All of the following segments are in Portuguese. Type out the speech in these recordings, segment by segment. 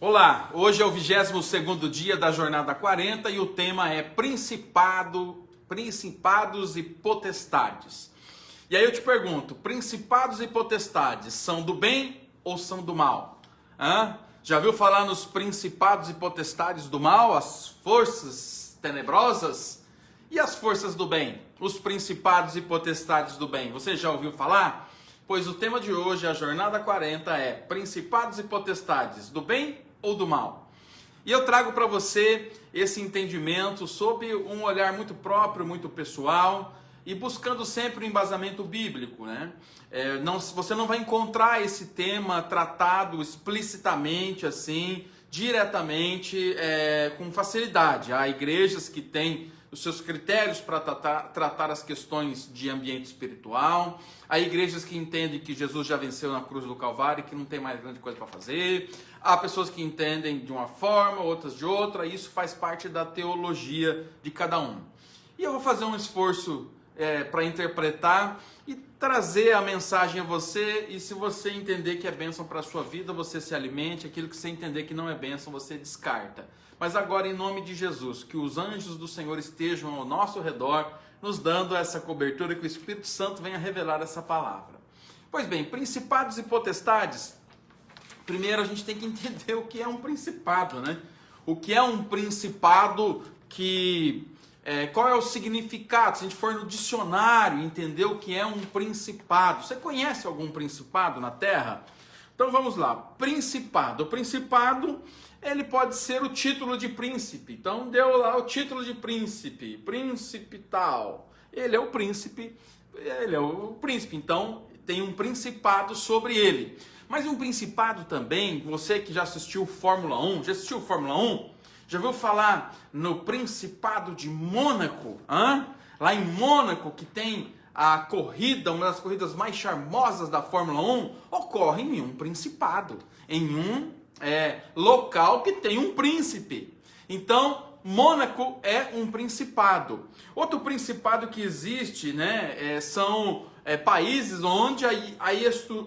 Olá, hoje é o 22º dia da Jornada 40 e o tema é Principados e Potestades. E aí eu te pergunto, principados e potestades são do bem ou são do mal? Já viu falar nos principados e potestades do mal, as forças tenebrosas e as forças do bem? Os principados e potestades do bem, você já ouviu falar? Pois o tema de hoje, a Jornada 40, é Principados e Potestades do bem ou do mal? E eu trago para você esse entendimento sob um olhar muito próprio, muito pessoal e buscando sempre o embasamento bíblico, né? Você não vai encontrar esse tema tratado explicitamente assim, diretamente, com facilidade. Há igrejas que têm os seus critérios para tratar as questões de ambiente espiritual. Há igrejas que entendem que Jesus já venceu na cruz do Calvário e que não tem mais grande coisa para fazer. Há pessoas que entendem de uma forma, outras de outra. Isso faz parte da teologia de cada um. E eu vou fazer um esforço para interpretar e trazer a mensagem a você. E se você entender que é bênção para a sua vida, você se alimente. Aquilo que você entender que não é bênção, você descarta. Mas agora, em nome de Jesus, que os anjos do Senhor estejam ao nosso redor, nos dando essa cobertura, que o Espírito Santo venha revelar essa palavra. Pois bem, principados e potestades. Primeiro a gente tem que entender o que é um principado, né? O que é um principado, qual é o significado? Se a gente for no dicionário entender o que é um principado. Você conhece algum principado na Terra? Então vamos lá. Principado. O principado, ele pode ser o título de príncipe. Então deu lá o título de príncipe, príncipe tal. Ele é o príncipe, então tem um principado sobre ele. Mas um principado também, você que já assistiu Fórmula 1, já assistiu Fórmula 1? Já ouviu falar no Principado de Mônaco? Lá em Mônaco, que tem a corrida, uma das corridas mais charmosas da Fórmula 1, ocorre em um principado, em um local que tem um príncipe. Então, Mônaco é um principado. Outro principado que existe, né, são países onde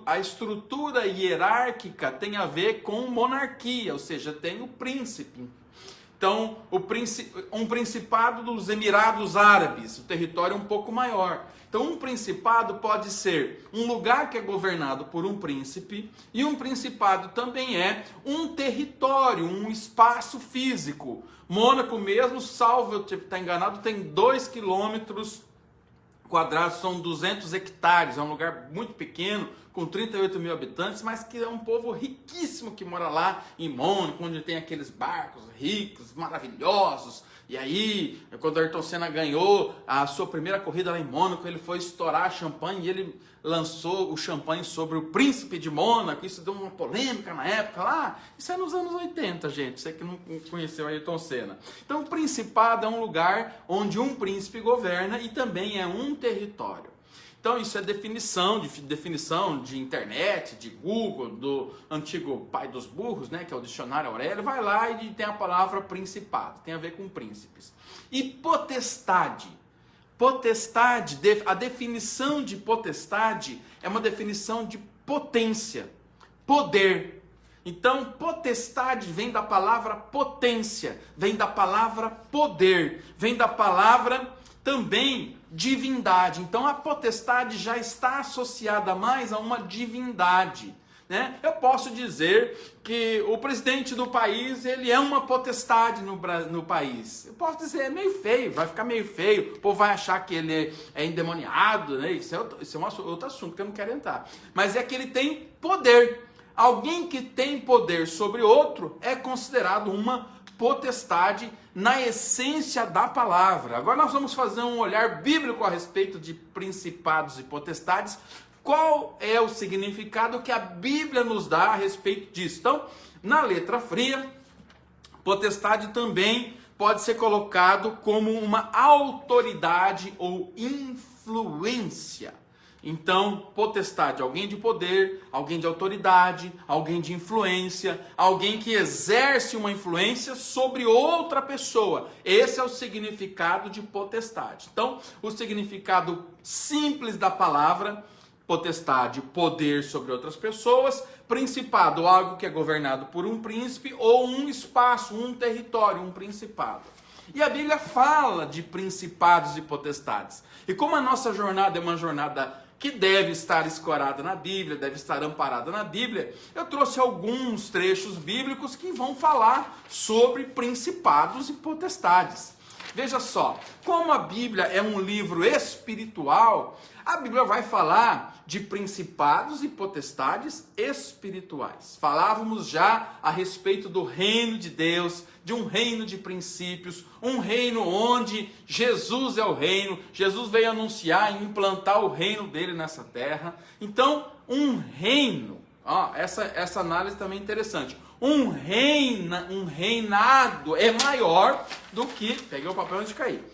a estrutura hierárquica tem a ver com monarquia, ou seja, tem o príncipe. Então, um principado dos Emirados Árabes, o território é um pouco maior. Então, um principado pode ser um lugar que é governado por um príncipe, e um principado também é um território, um espaço físico. Mônaco mesmo, salvo eu estar enganado, tem 2 quilômetros quadrados, são 200 hectares, é um lugar muito pequeno, com 38 mil habitantes, mas que é um povo riquíssimo que mora lá em Mônaco, onde tem aqueles barcos ricos, maravilhosos. E aí, quando Ayrton Senna ganhou a sua primeira corrida lá em Mônaco, ele foi estourar champanhe e ele lançou o champanhe sobre o príncipe de Mônaco. Isso deu uma polêmica na época lá. Isso é nos anos 80, gente. Você que não conheceu Ayrton Senna. Então, o principado é um lugar onde um príncipe governa e também é um território. Então isso é definição de internet, de Google, do antigo pai dos burros, né, que é o dicionário Aurélio. Vai lá e tem a palavra principado, tem a ver com príncipes. E potestade. Potestade, a definição de potestade é uma definição de potência, poder. Então, potestade vem da palavra potência, vem da palavra poder, vem da palavra também divindade. Então, a potestade já está associada mais a uma divindade, né? Eu posso dizer que o presidente do país, ele é uma potestade no país. Eu posso dizer, é meio feio, vai ficar meio feio, o povo vai achar que ele é endemoniado, né? Isso é outro assunto que eu não quero entrar. Mas é que ele tem poder. Alguém que tem poder sobre outro é considerado uma potestade na essência da palavra. Agora nós vamos fazer um olhar bíblico a respeito de principados e potestades. Qual é o significado que a Bíblia nos dá a respeito disso? Então, na letra fria, potestade também pode ser colocado como uma autoridade ou influência. Então, potestade, alguém de poder, alguém de autoridade, alguém de influência, alguém que exerce uma influência sobre outra pessoa. Esse é o significado de potestade. Então, o significado simples da palavra Potestade, poder sobre outras pessoas. Principado, algo que é governado por um príncipe ou um espaço, um território, um principado. E a Bíblia fala de principados e potestades. E como a nossa jornada é uma jornada que deve estar escorada na Bíblia, deve estar amparada na Bíblia, eu trouxe alguns trechos bíblicos que vão falar sobre principados e potestades. Veja só, como a Bíblia é um livro espiritual, a Bíblia vai falar de principados e potestades espirituais. Falávamos já a respeito do reino de Deus, de um reino de princípios, um reino onde Jesus é o reino, Jesus veio anunciar e implantar o reino dele nessa terra. Então, um reino, essa análise também é interessante. Um reinado é maior do que... Peguei o papel antes de cair.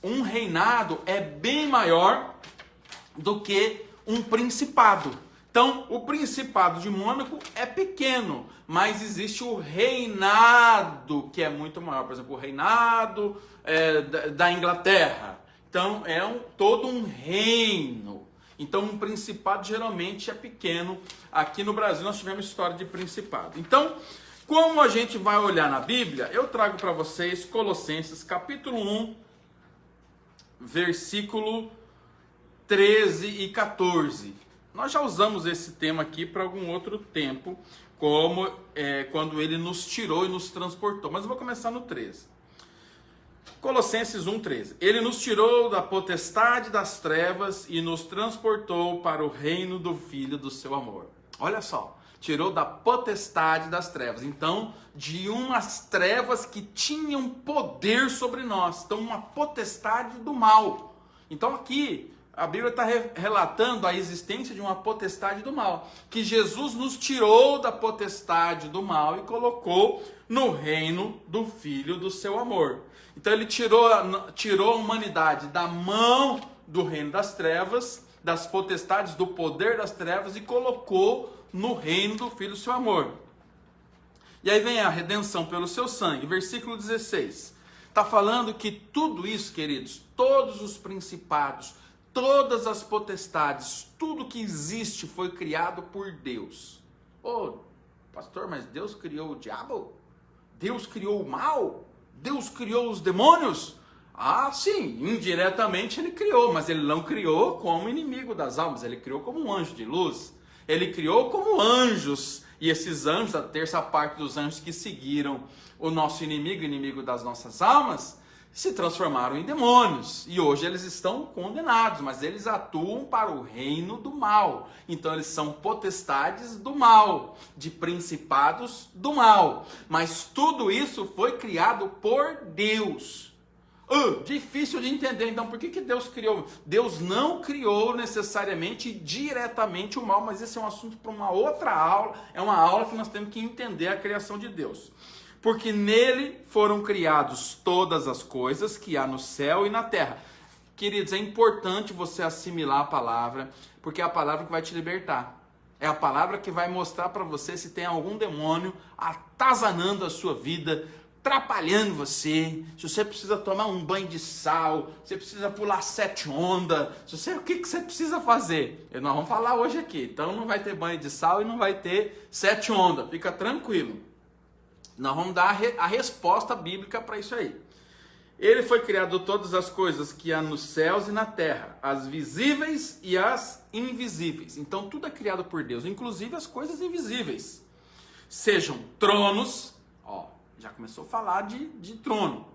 Um reinado é bem maior do que um principado. Então, o Principado de Mônaco é pequeno, mas existe o reinado que é muito maior. Por exemplo, o reinado da Inglaterra. Então, é todo um reino. Então, um principado geralmente é pequeno. Aqui no Brasil nós tivemos história de principado. Então, como a gente vai olhar na Bíblia, eu trago para vocês Colossenses capítulo 1, versículo 13 e 14. Nós já usamos esse tema aqui para algum outro tempo, como quando ele nos tirou e nos transportou. Mas eu vou começar no 13. Colossenses 1,13. Ele nos tirou da potestade das trevas e nos transportou para o reino do Filho do seu amor. Olha só, tirou da potestade das trevas. Então, de umas trevas que tinham poder sobre nós. Então, uma potestade do mal. Então, aqui, a Bíblia está relatando a existência de uma potestade do mal. Que Jesus nos tirou da potestade do mal e colocou no reino do Filho do seu amor. Então ele tirou a humanidade da mão do reino das trevas, das potestades, do poder das trevas e colocou no reino do Filho do seu amor. E aí vem a redenção pelo seu sangue, versículo 16. Está falando que tudo isso, queridos, todos os principados, todas as potestades, tudo que existe foi criado por Deus. Ô, pastor, mas Deus criou o diabo? Deus criou o mal? Deus criou os demônios? Ah, sim, indiretamente ele criou, mas ele não criou como inimigo das almas, ele criou como um anjo de luz. Ele criou como anjos, e esses anjos, a terça parte dos anjos que seguiram o nosso inimigo das nossas almas, se transformaram em demônios, e hoje eles estão condenados, mas eles atuam para o reino do mal. Então eles são potestades do mal, de principados do mal. Mas tudo isso foi criado por Deus. Difícil de entender, então por que Deus criou? Deus não criou necessariamente diretamente o mal, mas esse é um assunto para uma outra aula, é uma aula que nós temos que entender a criação de Deus. Porque nele foram criados todas as coisas que há no céu e na terra. Queridos, é importante você assimilar a palavra, porque é a palavra que vai te libertar. É a palavra que vai mostrar para você se tem algum demônio atazanando a sua vida, atrapalhando você, se você precisa tomar um banho de sal, você precisa pular 7 ondas, o que você precisa fazer? Nós vamos falar hoje aqui, então não vai ter banho de sal e não vai ter 7 ondas, fica tranquilo. Nós vamos dar a resposta bíblica para isso aí. Ele foi criado todas as coisas que há nos céus e na terra, as visíveis e as invisíveis. Então tudo é criado por Deus, inclusive as coisas invisíveis. Sejam tronos, já começou a falar de trono.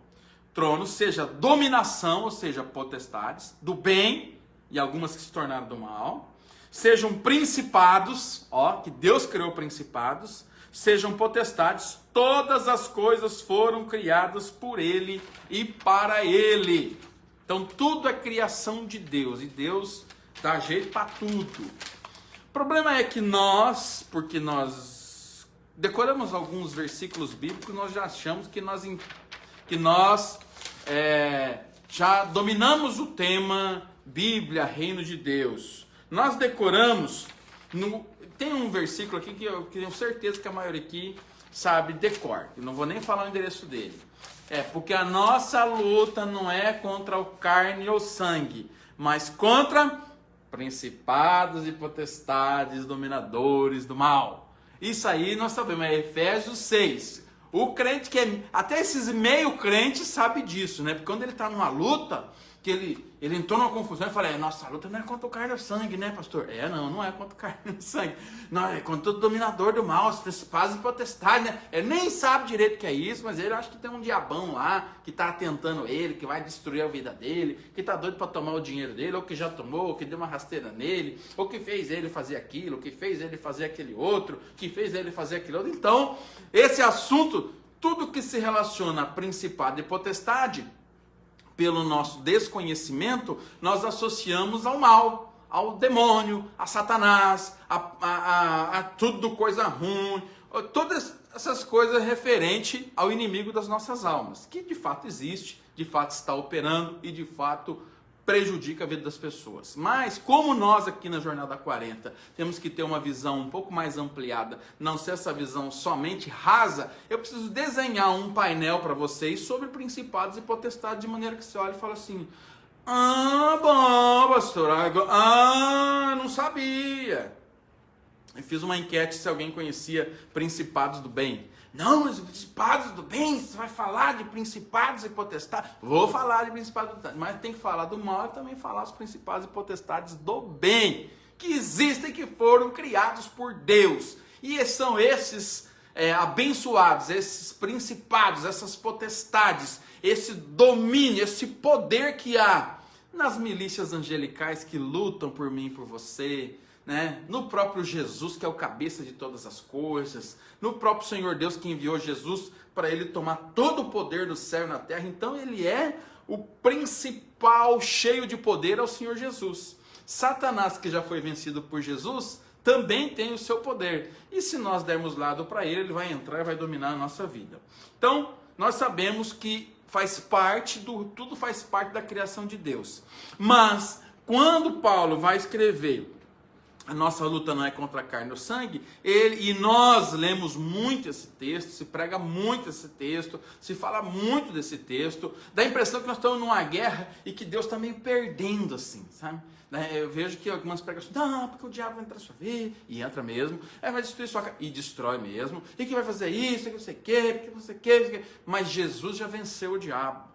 Trono, seja dominação, ou seja, potestades, do bem, e algumas que se tornaram do mal. Sejam principados, que Deus criou principados. Sejam potestades, todas as coisas foram criadas por Ele e para Ele. Então tudo é criação de Deus, e Deus dá jeito para tudo. O problema é que porque nós decoramos alguns versículos bíblicos, nós já achamos que nós já dominamos o tema Bíblia, Reino de Deus. Nós decoramos... Tem um versículo aqui que eu tenho certeza que a maioria aqui sabe decor. Eu não vou nem falar o endereço dele. Porque a nossa luta não é contra o carne ou sangue, mas contra Principados e potestades, dominadores do mal. Isso aí nós sabemos, é Efésios 6. O crente até esses meio crentes sabe disso, né? Porque quando ele está numa luta, que ele entrou numa confusão e fala, nossa, a luta não é contra o carne e o sangue, né, pastor? Não é contra o carne e o sangue. Não, é contra o dominador do mal, os principados e potestades, né? Ele nem sabe direito o que é isso, mas ele acha que tem um diabão lá, que está atentando ele, que vai destruir a vida dele, que está doido para tomar o dinheiro dele, ou que já tomou, ou que deu uma rasteira nele, ou que fez ele fazer aquilo, ou que fez ele fazer aquele outro, que fez ele fazer aquele outro. Então, esse assunto, tudo que se relaciona a principado e potestade, pelo nosso desconhecimento, nós associamos ao mal, ao demônio, a Satanás, a tudo coisa ruim, todas essas coisas referentes ao inimigo das nossas almas, que de fato existe, de fato está operando e de fato prejudica a vida das pessoas. Mas como nós aqui na Jornada 40 temos que ter uma visão um pouco mais ampliada, não ser essa visão somente rasa, eu preciso desenhar um painel para vocês sobre principados e potestades, de maneira que você olhe e fale assim, bom, pastor, não sabia. Eu fiz uma enquete se alguém conhecia principados do bem. Não, mas principados do bem, você vai falar de principados e potestades? Vou falar de principados e potestades, mas tem que falar do mal e também falar dos principados e potestades do bem, que existem, que foram criados por Deus. E são esses abençoados, esses principados, essas potestades, esse domínio, esse poder que há nas milícias angelicais que lutam por mim e por você, né? No próprio Jesus, que é o cabeça de todas as coisas, no próprio Senhor Deus, que enviou Jesus para ele tomar todo o poder do céu e na terra. Então ele é o principal cheio de poder, é o Senhor Jesus. Satanás, que já foi vencido por Jesus, também tem o seu poder. E se nós dermos lado para ele, ele vai entrar e vai dominar a nossa vida. Então, nós sabemos que tudo faz parte da criação de Deus. Mas, quando Paulo vai escrever a nossa luta não é contra a carne ou sangue, e nós lemos muito esse texto, se prega muito esse texto, se fala muito desse texto, dá a impressão que nós estamos numa guerra e que Deus está meio perdendo, assim, sabe? Eu vejo que algumas pregações, porque o diabo vai entrar na sua vida, e entra mesmo, vai destruir sua casa, e destrói mesmo, e que vai fazer isso, que você quer, que você quer, mas Jesus já venceu o diabo.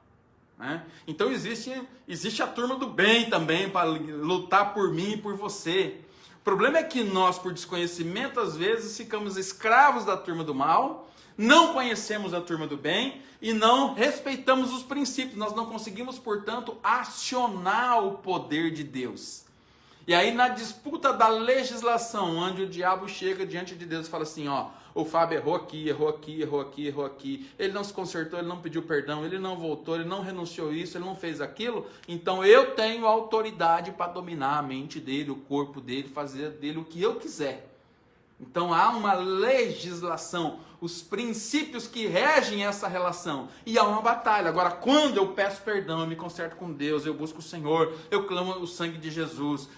Né? Então existe a turma do bem também, para lutar por mim e por você. O problema é que nós, por desconhecimento, às vezes ficamos escravos da turma do mal, não conhecemos a turma do bem e não respeitamos os princípios. Nós não conseguimos, portanto, acionar o poder de Deus. E aí, na disputa da legislação, onde o diabo chega diante de Deus e fala assim, o Fábio errou aqui, ele não se consertou, ele não pediu perdão, ele não voltou, ele não renunciou isso, ele não fez aquilo, então eu tenho autoridade para dominar a mente dele, o corpo dele, fazer dele o que eu quiser. Então há uma legislação, os princípios que regem essa relação, e há uma batalha. Agora, quando eu peço perdão, eu me conserto com Deus, eu busco o Senhor, eu clamo o sangue de Jesus,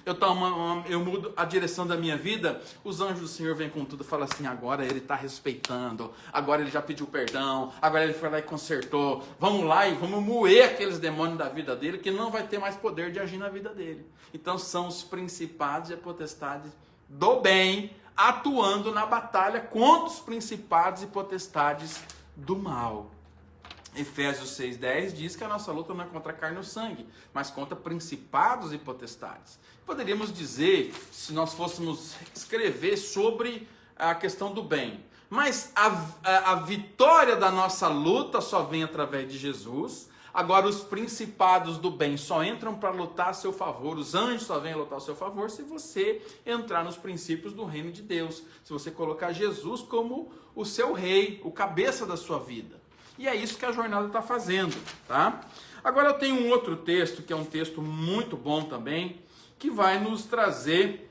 eu mudo a direção da minha vida, os anjos do Senhor vêm com tudo e falam assim, agora ele está respeitando, agora ele já pediu perdão, agora ele foi lá e consertou, vamos lá e vamos moer aqueles demônios da vida dele, que não vai ter mais poder de agir na vida dele. Então são os principados e a potestade do bem, atuando na batalha contra os principados e potestades do mal. Efésios 6,10 diz que a nossa luta não é contra a carne ou sangue, mas contra principados e potestades. Poderíamos dizer, se nós fôssemos escrever sobre a questão do bem, mas a vitória da nossa luta só vem através de Jesus. Agora, os principados do bem só entram para lutar a seu favor, os anjos só vêm lutar a seu favor se você entrar nos princípios do reino de Deus, se você colocar Jesus como o seu rei, o cabeça da sua vida. E é isso que a jornada está fazendo, tá? Agora eu tenho um outro texto, que é um texto muito bom também, que vai nos trazer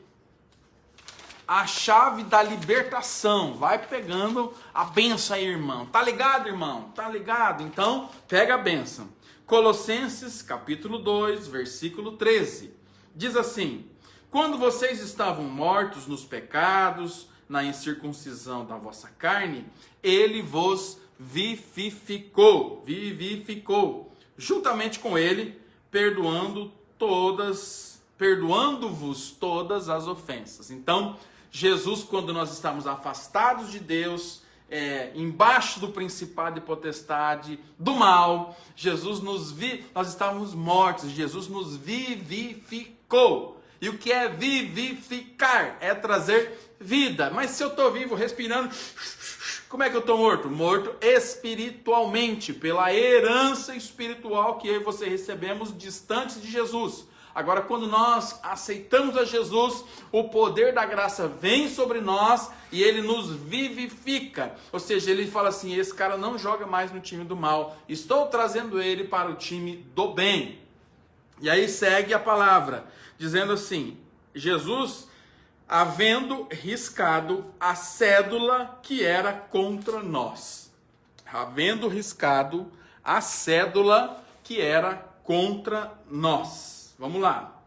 a chave da libertação. Vai pegando a benção aí, irmão. Tá ligado, irmão? Tá ligado? Então, pega a benção. Colossenses, capítulo 2, versículo 13. Diz assim: quando vocês estavam mortos nos pecados, na incircuncisão da vossa carne, ele vos vivificou, juntamente com ele, perdoando todas perdoando-vos todas as ofensas. Então, Jesus, quando nós estamos afastados de Deus, embaixo do principado e potestade do mal, nós estávamos mortos, Jesus nos vivificou. E o que é vivificar? É trazer vida. Mas se eu estou vivo, respirando, como é que eu estou morto? Morto espiritualmente, pela herança espiritual que eu e você recebemos distantes de Jesus. Agora, quando nós aceitamos a Jesus, o poder da graça vem sobre nós e ele nos vivifica. Ou seja, ele fala assim, esse cara não joga mais no time do mal, estou trazendo ele para o time do bem. E aí segue a palavra, dizendo assim, Jesus, havendo riscado a cédula que era contra nós. Havendo riscado a cédula que era contra nós. Vamos lá.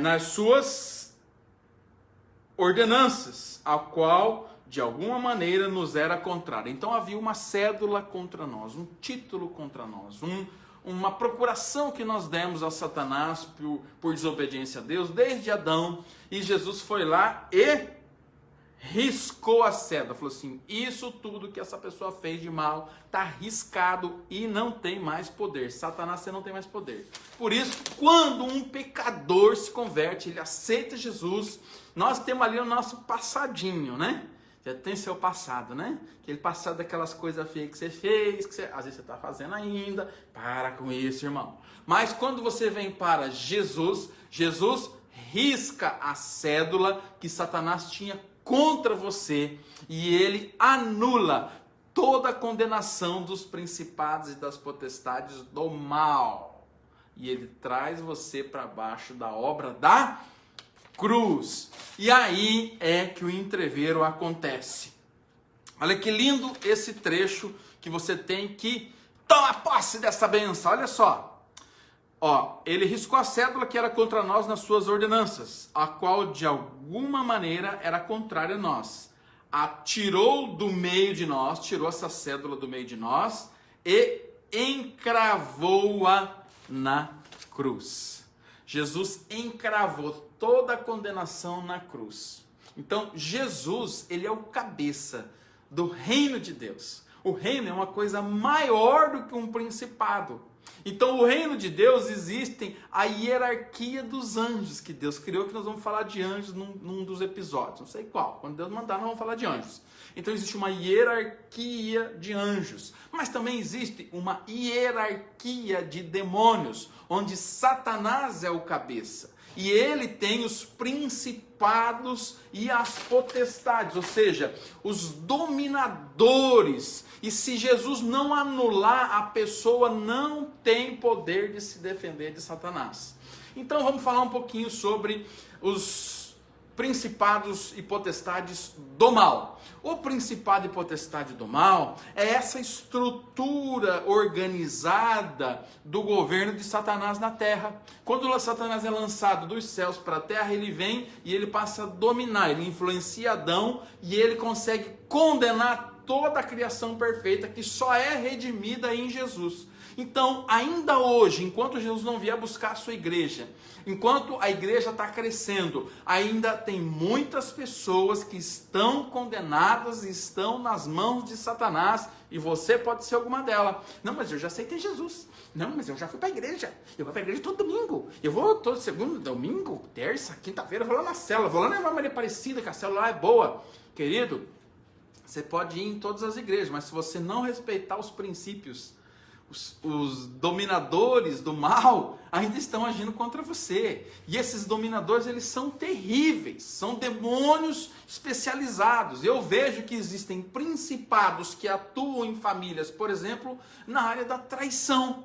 Nas suas ordenanças, a qual de alguma maneira nos era contrária. Então havia uma cédula contra nós, um título contra nós, uma procuração que nós demos a Satanás por desobediência a Deus desde Adão. E Jesus foi lá e riscou a cédula, falou assim, isso tudo que essa pessoa fez de mal está riscado e não tem mais poder. Satanás, você não tem mais poder. Por isso, quando um pecador se converte, ele aceita Jesus, nós temos ali o nosso passadinho, né? Já tem seu passado, né? Aquele passado daquelas coisas feias que você fez, às vezes você está fazendo ainda. Para com isso, irmão. Mas quando você vem para Jesus, Jesus risca a cédula que Satanás tinha contra você e ele anula toda a condenação dos principados e das potestades do mal. E ele traz você para baixo da obra da cruz. E aí é que o entreveiro acontece. Olha que lindo esse trecho que você tem que tomar posse dessa bênção. Olha só. Ele riscou a cédula que era contra nós nas suas ordenanças, a qual de alguma maneira era contrária a nós. A tirou do meio de nós, tirou essa cédula do meio de nós e encravou-a na cruz. Jesus encravou toda a condenação na cruz. Então, Jesus, ele é o cabeça do reino de Deus. O reino é uma coisa maior do que um principado. Então, o reino de Deus existe a hierarquia dos anjos que Deus criou, que nós vamos falar de anjos num dos episódios, não sei qual. Quando Deus mandar, nós vamos falar de anjos. Então, existe uma hierarquia de anjos, mas também existe uma hierarquia de demônios, onde Satanás é o cabeça. E ele tem os principados e as potestades, ou seja, os dominadores. E se Jesus não anular, a pessoa não tem poder de se defender de Satanás. Então vamos falar um pouquinho sobre os principados e potestades do mal. O principado e potestade do mal é essa estrutura organizada do governo de Satanás na terra. Quando Satanás é lançado dos céus para a terra, ele vem e ele passa a dominar, ele influencia Adão e ele consegue condenar toda a criação perfeita que só é redimida em Jesus. Então, ainda hoje, enquanto Jesus não vier buscar a sua igreja, enquanto a igreja está crescendo, ainda tem muitas pessoas que estão condenadas e estão nas mãos de Satanás, e você pode ser alguma delas. Não, mas eu já aceitei Jesus. Não, mas eu já fui para a igreja. Eu vou para a igreja todo domingo. Eu vou todo segundo, domingo, terça, quinta-feira, eu vou lá na célula, vou lá na Maria Aparecida, que a célula lá é boa. Querido, você pode ir em todas as igrejas, mas se você não respeitar os princípios, os dominadores do mal ainda estão agindo contra você. E esses dominadores, eles são terríveis, são demônios especializados. Eu vejo que existem principados que atuam em famílias, por exemplo, na área da traição.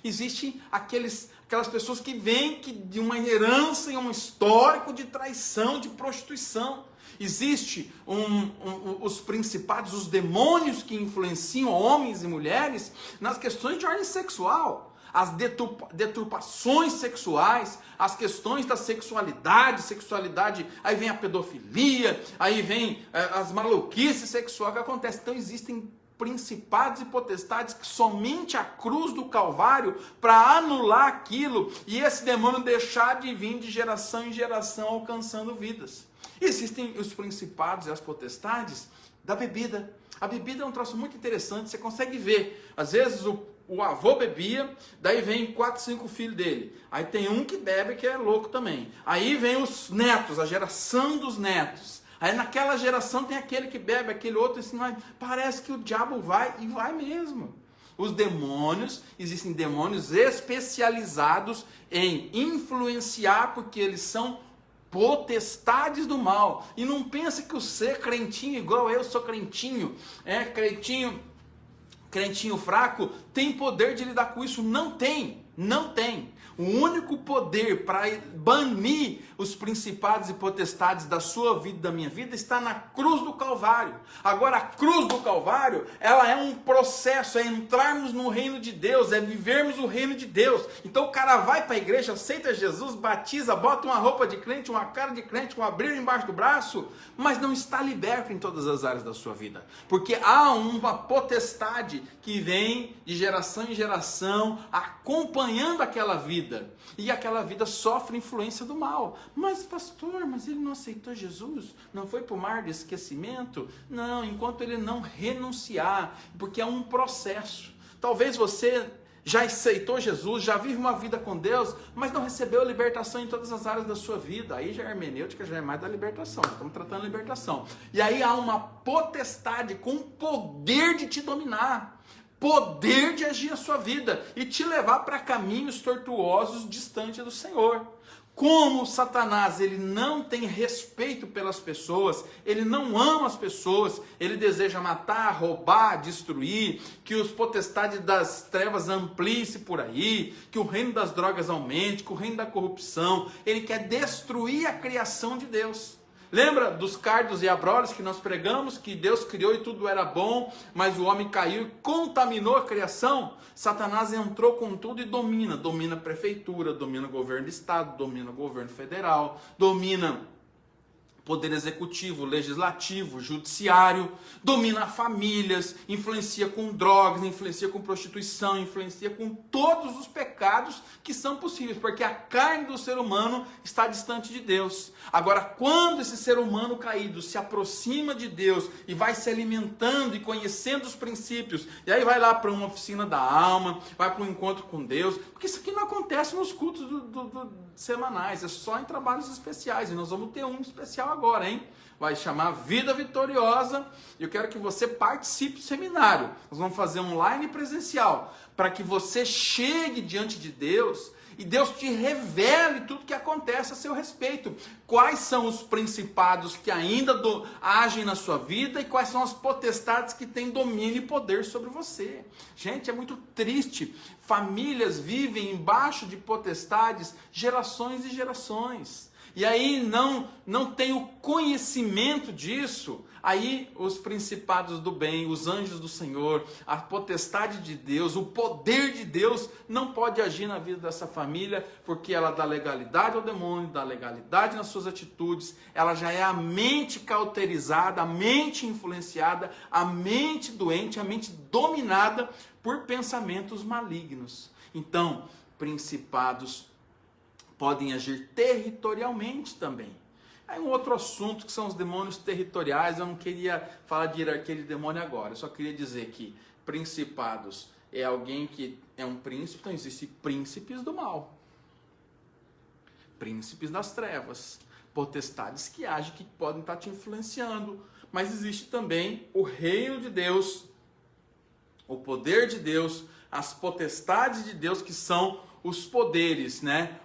Existem aquelas pessoas que vêm de uma herança e um histórico de traição, de prostituição. Existe os principados, os demônios que influenciam homens e mulheres nas questões de ordem sexual, as deturpações sexuais, as questões da sexualidade, aí vem a pedofilia, aí vem as maluquices sexuais que acontecem. Então existem principados e potestades que somente a cruz do Calvário para anular aquilo e esse demônio deixar de vir de geração em geração alcançando vidas. Existem os principados e as potestades da bebida. A bebida é um troço muito interessante, você consegue ver. Às vezes o avô bebia, daí vem 4, 5 filhos dele. Aí tem um que bebe que é louco também. Aí vem os netos, a geração dos netos. Aí naquela geração tem aquele que bebe, aquele outro, assim, parece que o diabo vai, e vai mesmo. Os demônios, existem demônios especializados em influenciar, porque eles são potestades do mal. E não pensa que o ser crentinho, igual eu sou crentinho, crentinho fraco, tem poder de lidar com isso. Não tem, não tem. O único poder para banir os principados e potestades da sua vida e da minha vida está na cruz do Calvário. Agora, a cruz do Calvário, ela é um processo, é entrarmos no reino de Deus, é vivermos o reino de Deus. Então o cara vai para a igreja, aceita Jesus, batiza, bota uma roupa de crente, uma cara de crente, um abrigo embaixo do braço, mas não está liberto em todas as áreas da sua vida. Porque há uma potestade que vem de geração em geração, acompanhando aquela vida. E aquela vida sofre influência do mal. Mas pastor, mas ele não aceitou Jesus? Não foi para o mar de esquecimento? Não, enquanto ele não renunciar, porque é um processo. Talvez você já aceitou Jesus, já vive uma vida com Deus, mas não recebeu libertação em todas as áreas da sua vida. Aí já é hermenêutica, já é mais da libertação. Estamos tratando de libertação. E aí há uma potestade com o poder de te dominar. Poder de agir a sua vida e te levar para caminhos tortuosos distante do Senhor. Como Satanás, ele não tem respeito pelas pessoas, ele não ama as pessoas, ele deseja matar, roubar, destruir, que os potestades das trevas ampliem-se por aí, que o reino das drogas aumente, que o reino da corrupção, ele quer destruir a criação de Deus. Lembra dos cardos e abrolhos que nós pregamos, que Deus criou e tudo era bom, mas o homem caiu e contaminou a criação? Satanás entrou com tudo e domina a prefeitura, domina o governo do estado, domina o governo federal, domina poder executivo, legislativo, judiciário, domina famílias, influencia com drogas, influencia com prostituição, influencia com todos os pecados que são possíveis, porque a carne do ser humano está distante de Deus. Agora, quando esse ser humano caído se aproxima de Deus e vai se alimentando e conhecendo os princípios, e aí vai lá para uma oficina da alma, vai para um encontro com Deus, porque isso aqui não acontece nos cultos semanais, é só em trabalhos especiais, e nós vamos ter um especial agora, hein? Vai chamar Vida Vitoriosa, e eu quero que você participe do seminário. Nós vamos fazer online e presencial, para que você chegue diante de Deus e Deus te revele tudo que acontece a seu respeito. Quais são os principados que ainda agem na sua vida e quais são as potestades que têm domínio e poder sobre você. Gente, é muito triste. Famílias vivem embaixo de potestades gerações e gerações. E aí não tem o conhecimento disso. Aí os principados do bem, os anjos do Senhor, a potestade de Deus, o poder de Deus não pode agir na vida dessa família, porque ela dá legalidade ao demônio, dá legalidade nas suas atitudes, ela já é a mente cauterizada, a mente influenciada, a mente doente, a mente dominada por pensamentos malignos. Então, principados podem agir territorialmente também. Aí um outro assunto que são os demônios territoriais, eu não queria falar de hierarquia de demônio agora, eu só queria dizer que principados é alguém que é um príncipe, então existem príncipes do mal, príncipes das trevas, potestades que agem, que podem estar te influenciando, mas existe também o reino de Deus, o poder de Deus, as potestades de Deus que são os poderes, né?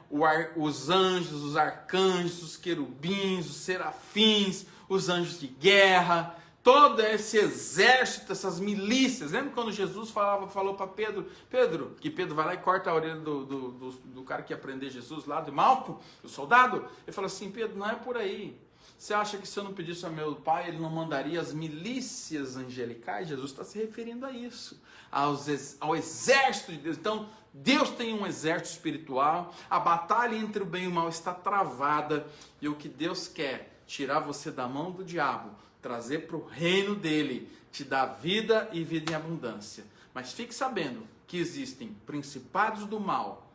Os anjos, os arcanjos, os querubins, os serafins, os anjos de guerra, todo esse exército, essas milícias. Lembra quando Jesus falou para Pedro, que Pedro vai lá e corta a orelha do cara que ia prender Jesus lá, de Malco, o soldado? Ele falou assim: Pedro, não é por aí. Você acha que se eu não pedisse ao meu pai, ele não mandaria as milícias angelicais? Jesus está se referindo a isso, ao exército de Deus. Então, Deus tem um exército espiritual, a batalha entre o bem e o mal está travada, e o que Deus quer, tirar você da mão do diabo, trazer para o reino dele, te dá vida e vida em abundância. Mas fique sabendo que existem principados do mal,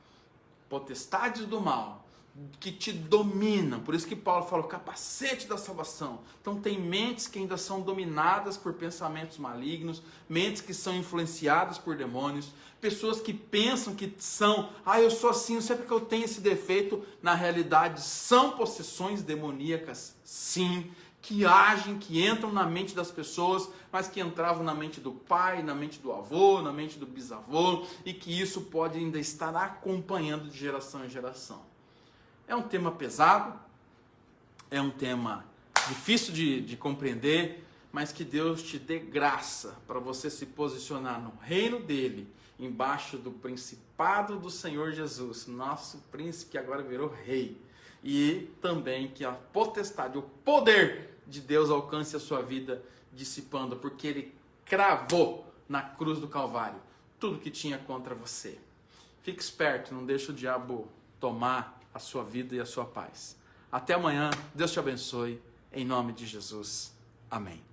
potestades do mal, que te dominam. Por isso que Paulo fala o capacete da salvação. Então tem mentes que ainda são dominadas por pensamentos malignos, mentes que são influenciadas por demônios, pessoas que pensam que são, eu sou assim, não sei porque eu tenho esse defeito. Na realidade são possessões demoníacas, sim, que agem, que entram na mente das pessoas, mas que entravam na mente do pai, na mente do avô, na mente do bisavô, e que isso pode ainda estar acompanhando de geração em geração. É um tema pesado, é um tema difícil de compreender, mas que Deus te dê graça para você se posicionar no reino dele, embaixo do principado do Senhor Jesus, nosso príncipe que agora virou rei. E também que a potestade, o poder de Deus alcance a sua vida dissipando, porque ele cravou na cruz do Calvário tudo que tinha contra você. Fique esperto, não deixe o diabo tomar a sua vida e a sua paz. Até amanhã, Deus te abençoe, em nome de Jesus. Amém.